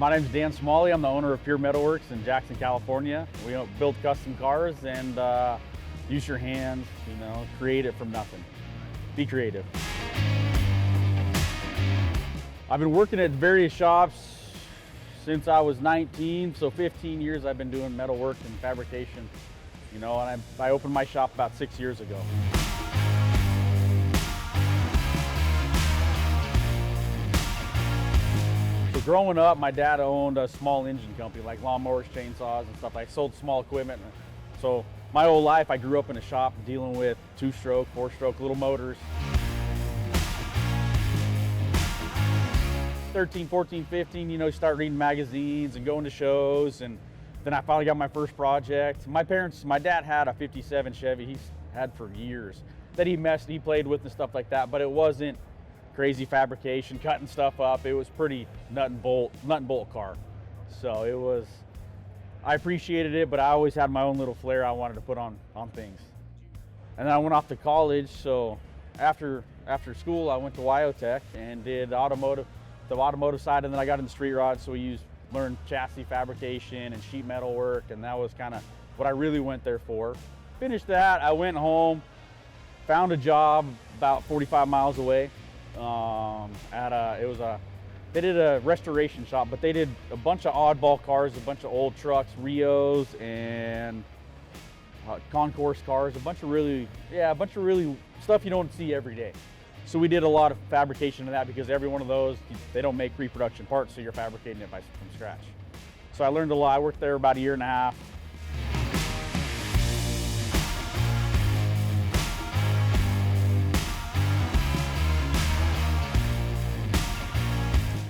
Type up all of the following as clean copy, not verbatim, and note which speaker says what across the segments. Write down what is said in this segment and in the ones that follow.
Speaker 1: My name's Dan Smalley. I'm the owner of Pure Metalworks in Jackson, California. We build custom cars and use your hands, create it from nothing. Be creative. I've been working at various shops since I was 19, so 15 years I've been doing metalwork and fabrication, and I opened my shop about 6 years ago. So growing up, my dad owned a small engine company, like lawnmowers, chainsaws, and stuff. I sold small equipment. So my whole life, I grew up in a shop dealing with 2-stroke, 4-stroke little motors. 13, 14, 15, start reading magazines and going to shows, and then I finally got my first project. My dad had a 57 Chevy he's had for years that he played with and stuff like that, but it wasn't crazy fabrication, cutting stuff up. It was pretty nut and bolt car. So I appreciated it, but I always had my own little flair I wanted to put on things. And then I went off to college, so after school I went to Wyotech and did the automotive side, and then I got into street rod, so learned chassis fabrication and sheet metal work, and that was kind of what I really went there for. Finished that, I went home, found a job about 45 miles away. They did a restoration shop, but they did a bunch of oddball cars, a bunch of old trucks, Rios and concourse cars, a bunch of really stuff you don't see every day. So we did a lot of fabrication of that because every one of those, they don't make pre-production parts, so you're fabricating it from scratch. So I learned a lot. I worked there about a year and a half.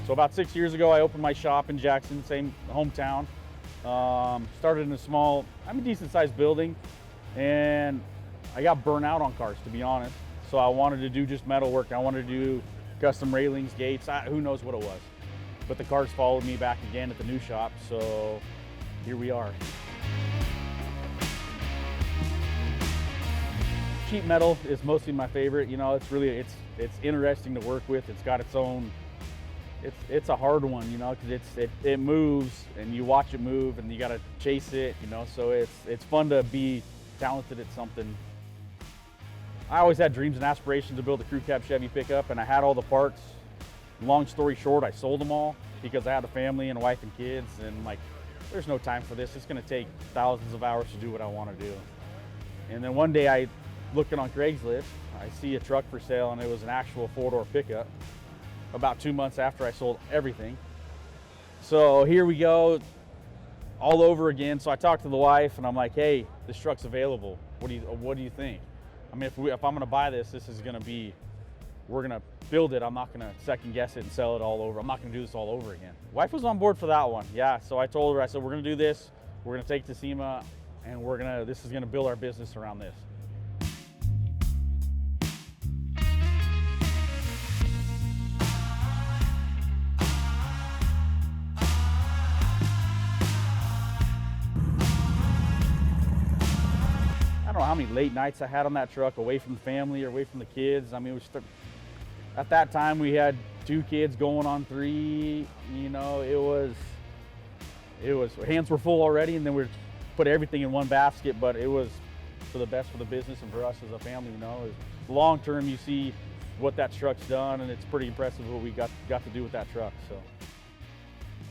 Speaker 1: So about 6 years ago, I opened my shop in Jackson, same hometown. Started in a decent sized building, and I got burnt out on cars, to be honest. So I wanted to do just metal work. I wanted to do custom railings, gates, who knows what it was. But the cars followed me back again at the new shop, so here we are. Sheet metal is mostly my favorite. It's interesting to work with. It's got its own, it's a hard one, because it moves and you watch it move and you gotta chase it, so it's fun to be talented at something. I always had dreams and aspirations to build a crew cab Chevy pickup, and I had all the parts. Long story short, I sold them all because I had a family and a wife and kids, and there's no time for this. It's gonna take thousands of hours to do what I wanna do. And then one day looking on Craigslist, I see a truck for sale, and it was an actual 4-door pickup about 2 months after I sold everything. So here we go, all over again. So I talked to the wife and I'm like, hey, this truck's available. What do you think? I mean, if I'm gonna buy this is gonna be, we're gonna build it. I'm not gonna second guess it and sell it all over. I'm not gonna do this all over again. Wife was on board for that one. Yeah, so I told her, I said, we're gonna do this. We're gonna take it to SEMA, and this is gonna build our business around this. I don't know how many late nights I had on that truck, away from the family or away from the kids. I mean, at that time we had 2 kids going on 3. It was hands were full already, and then we put everything in one basket. But it was for the best for the business and for us as a family. Long term, you see what that truck's done, and it's pretty impressive what we got to do with that truck. So.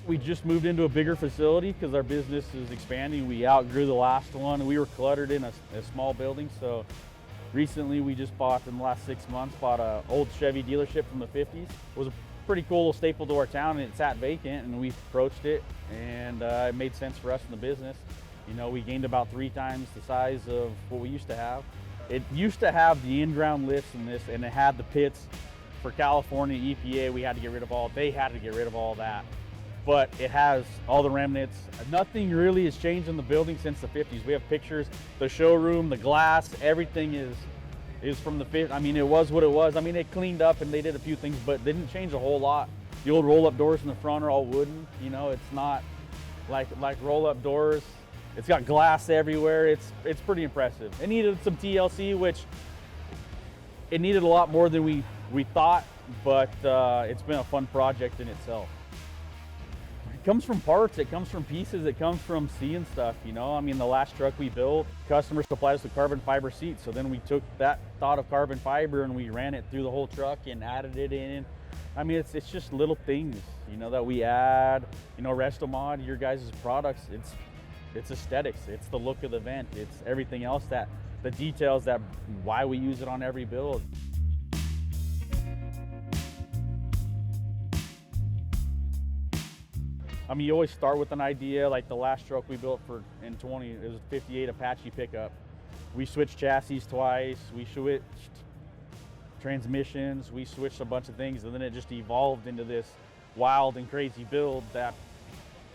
Speaker 1: We just moved into a bigger facility because our business is expanding. We outgrew the last one. We were cluttered in a small building. So recently we just in the last 6 months, bought an old Chevy dealership from the 50s. It was a pretty cool little staple to our town, and it sat vacant, and we approached it, and it made sense for us in the business. We gained about 3 times the size of what we used to have. It used to have the in-ground lifts and it had the pits for California EPA. They had to get rid of all that. But it has all the remnants. Nothing really has changed in the building since the 50s. We have pictures, the showroom, the glass, everything is from the 50s. I mean, it was what it was. I mean, it cleaned up and they did a few things, but they didn't change a whole lot. The old roll-up doors in the front are all wooden. It's not like roll-up doors. It's got glass everywhere. It's pretty impressive. It needed some TLC, which it needed a lot more than we thought, but it's been a fun project in itself. It comes from parts, it comes from pieces, it comes from seeing stuff, you know? I mean, the last truck we built, customers supplied us with carbon fiber seats. So then we took that thought of carbon fiber and we ran it through the whole truck and added it in. I mean, it's just little things, you know, that we add. You know, Restomod, your guys' products, it's aesthetics, it's the look of the vent, it's everything else, that the details, that why we use it on every build. I mean, you always start with an idea. Like the last truck we built in 20, it was a 58 Apache pickup. We switched chassis twice, we switched transmissions, we switched a bunch of things, and then it just evolved into this wild and crazy build that,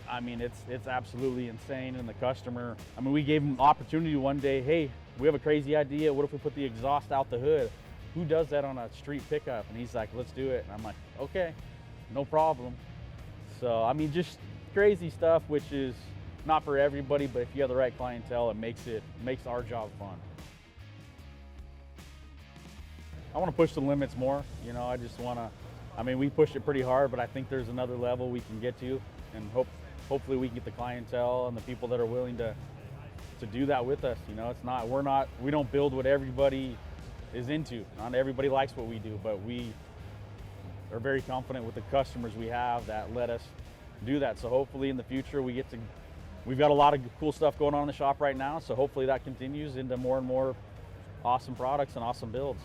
Speaker 1: I mean, it's absolutely insane. And the customer, I mean, we gave them opportunity one day, hey, we have a crazy idea, what if we put the exhaust out the hood? Who does that on a street pickup? And he's like, let's do it. And I'm like, okay, no problem. So, I mean, just crazy stuff, which is not for everybody, but if you have the right clientele, it makes our job fun. I want to push the limits more, you know. I just want to, I mean, we push it pretty hard, but I think there's another level we can get to, and hopefully we can get the clientele and the people that are willing to do that with us. You know, we don't build what everybody is into. Not everybody likes what we do, but we are very confident with the customers we have that let us do that. So hopefully in the future we've got a lot of cool stuff going on in the shop right now, so hopefully that continues into more and more awesome products and awesome builds.